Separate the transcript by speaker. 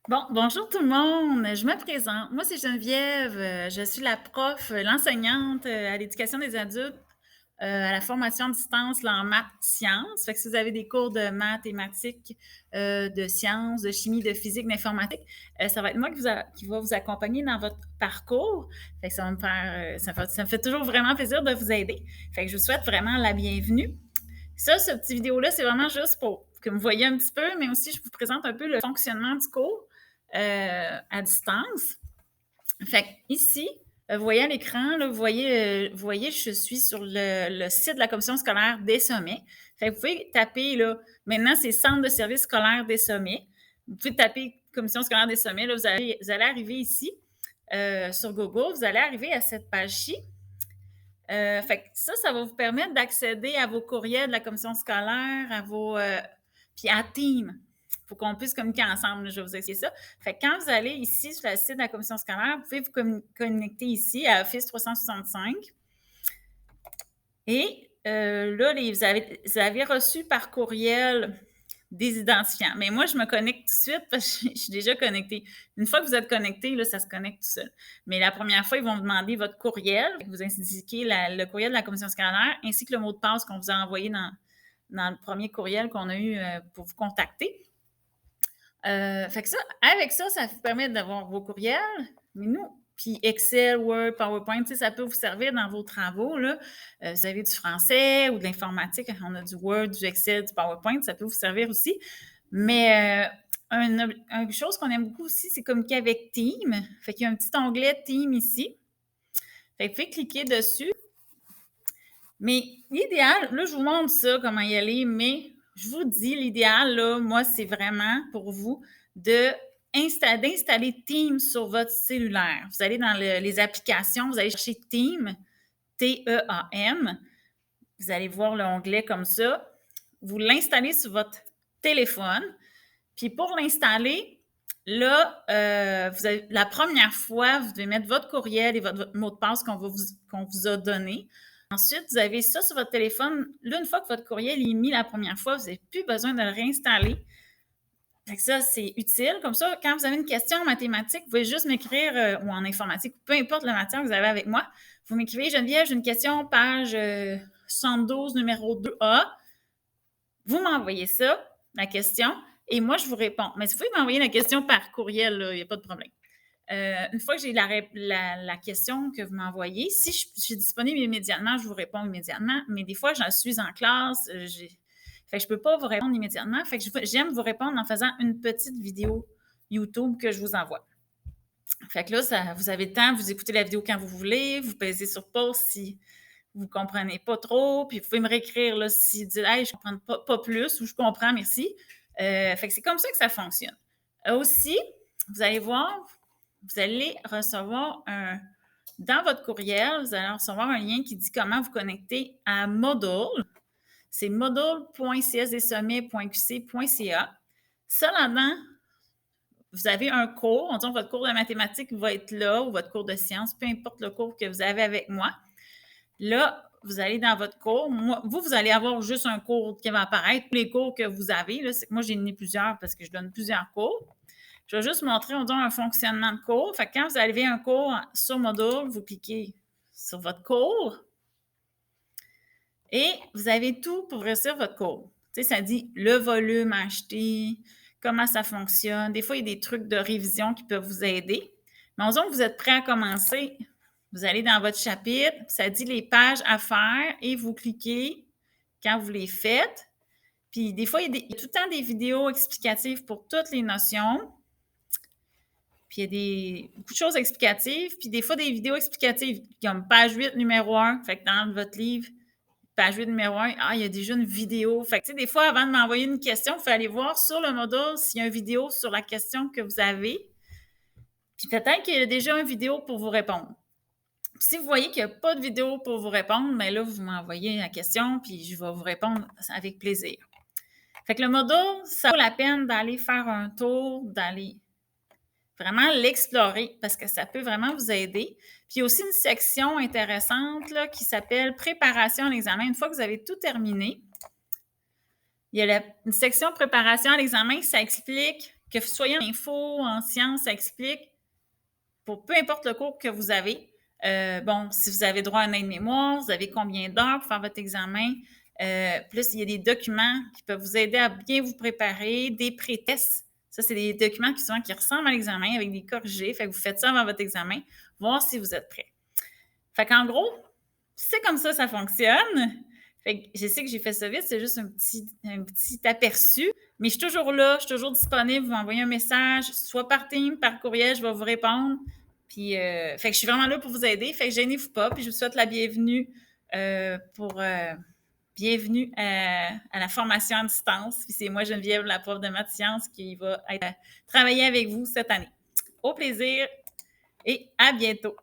Speaker 1: Bonjour tout le monde, je me présente. Moi, c'est Geneviève, je suis la prof, l'enseignante, à l'éducation des adultes, à la formation à distance là, en maths sciences. Fait que si vous avez des cours de mathématiques, de sciences, de chimie, de physique, d'informatique, ça va être moi qui va vous accompagner dans votre parcours. Fait que ça va me faire, ça me fait toujours vraiment plaisir de vous aider. Fait que je vous souhaite vraiment la bienvenue. Ça, ce petit vidéo-là, c'est vraiment juste pour que vous voyez un petit peu, mais aussi je vous présente un peu le fonctionnement du cours à distance. Fait que ici, vous voyez à l'écran, là, vous voyez, je suis sur le site de la commission scolaire des sommets. Fait que vous pouvez taper, là, maintenant, c'est Centre de services scolaires des sommets. Vous pouvez taper commission scolaire des sommets. Là, vous allez arriver ici sur Google. Vous allez arriver à cette page-ci. Fait que ça va vous permettre d'accéder à vos courriels de la commission scolaire, à vos. Puis à Team. Il faut qu'on puisse communiquer ensemble, là, je vais vous expliquer ça. Fait que quand vous allez ici sur le site de la commission scolaire, vous pouvez vous connecter ici à Office 365. Et là, vous avez reçu par courriel des identifiants. Mais moi, je me connecte tout de suite parce que je suis déjà connectée. Une fois que vous êtes connecté, là, ça se connecte tout seul. Mais la première fois, ils vont vous demander votre courriel. Vous indiquez le courriel de la commission scolaire ainsi que le mot de passe qu'on vous a envoyé dans le premier courriel qu'on a eu pour vous contacter. Fait que ça, avec ça, ça vous permet d'avoir vos courriels. Mais nous, puis Excel, Word, PowerPoint, ça peut vous servir dans vos travaux. Là. Vous avez du français ou de l'informatique, on a du Word, du Excel, du PowerPoint, ça peut vous servir aussi. Mais une chose qu'on aime beaucoup aussi, c'est communiquer avec Team. Fait qu'il y a un petit onglet Team ici. Fait que vous pouvez cliquer dessus. Mais l'idéal, là, je vous montre ça, comment y aller, mais je vous dis, l'idéal, là, moi, c'est vraiment pour vous d'installer Teams sur votre cellulaire. Vous allez dans les applications, vous allez chercher Team, T-E-A-M. Vous allez voir l'onglet comme ça. Vous l'installez sur votre téléphone. Puis pour l'installer, là, la première fois, vous devez mettre votre courriel et votre mot de passe qu'on vous a donné. Ensuite, vous avez ça sur votre téléphone. Là, une fois que votre courriel est mis la première fois, vous n'avez plus besoin de le réinstaller. Fait que ça, c'est utile. Comme ça, quand vous avez une question en mathématiques, vous pouvez juste m'écrire, ou en informatique, peu importe la matière que vous avez avec moi, vous m'écrivez, Geneviève, j'ai une question, page 72, numéro 2A. Vous m'envoyez ça, la question, et moi, je vous réponds. Mais si vous pouvez m'envoyer la question par courriel, il n'y a pas de problème. Une fois que j'ai la question que vous m'envoyez, si je suis disponible immédiatement, je vous réponds immédiatement. Mais des fois, j'en suis en classe, fait que je ne peux pas vous répondre immédiatement. Fait que j'aime vous répondre en faisant une petite vidéo YouTube que je vous envoie. Fait que là, vous avez le temps, vous écoutez la vidéo quand vous voulez, vous pesez sur pause si vous ne comprenez pas trop, puis vous pouvez me réécrire là, si vous dites hey, je ne comprends pas plus ou je comprends, merci. Fait que c'est comme ça que ça fonctionne. Aussi, vous allez voir, vous allez recevoir dans votre courriel, vous allez recevoir un lien qui dit comment vous connecter à Moodle. C'est moodle.csdsommets.qc.ca. Ça, là-dedans, vous avez un cours, on dit votre cours de mathématiques va être là ou votre cours de sciences, peu importe le cours que vous avez avec moi. Là, vous allez dans votre cours. Vous allez avoir juste un cours qui va apparaître. Tous les cours que vous avez, là, c'est que moi, j'ai donné plusieurs parce que je donne plusieurs cours. Je vais juste montrer, on dit, un fonctionnement de cours. Fait que quand vous avez un cours sur Moodle, vous cliquez sur votre cours et vous avez tout pour réussir votre cours. Tu sais, ça dit le volume acheté, comment ça fonctionne. Des fois, il y a des trucs de révision qui peuvent vous aider. Mais disons que vous êtes prêt à commencer. Vous allez dans votre chapitre, ça dit les pages à faire et vous cliquez quand vous les faites. Puis des fois, il y a tout le temps des vidéos explicatives pour toutes les notions. Puis il y a beaucoup de choses explicatives. Puis des fois, des vidéos explicatives comme page 8, numéro 1. Fait que dans votre livre, page 8, numéro 1, il y a déjà une vidéo. Fait que, des fois, avant de m'envoyer une question, il faut aller voir sur le module s'il y a une vidéo sur la question que vous avez. Puis peut-être qu'il y a déjà une vidéo pour vous répondre. Si vous voyez qu'il n'y a pas de vidéo pour vous répondre, mais là, vous m'envoyez la question, puis je vais vous répondre avec plaisir. Fait que le module, ça vaut la peine d'aller faire un tour, d'aller vraiment l'explorer parce que ça peut vraiment vous aider. Puis il y a aussi une section intéressante là, qui s'appelle Préparation à l'examen. Une fois que vous avez tout terminé, il y a une section Préparation à l'examen, ça explique que vous soyez en info, en sciences, ça explique pour peu importe le cours que vous avez. Bon, si vous avez droit à un aide-mémoire, vous avez combien d'heures pour faire votre examen. Plus, il y a des documents qui peuvent vous aider à bien vous préparer, des pré-tests. Ça, c'est des documents qui ressemblent à l'examen avec des corrigés. Fait que vous faites ça avant votre examen, voir si vous êtes prêt. Fait qu'en gros, c'est comme ça fonctionne. Fait que je sais que j'ai fait ça vite, c'est juste un petit aperçu. Mais je suis toujours là, je suis toujours disponible. Vous m'envoyez un message, soit par team, par courriel, je vais vous répondre. Puis, fait que je suis vraiment là pour vous aider. Fait que gênez-vous pas. Puis, je vous souhaite la bienvenue bienvenue à la formation à distance. Puis, c'est moi, Geneviève, la prof de maths sciences, qui va travailler avec vous cette année. Au plaisir et à bientôt.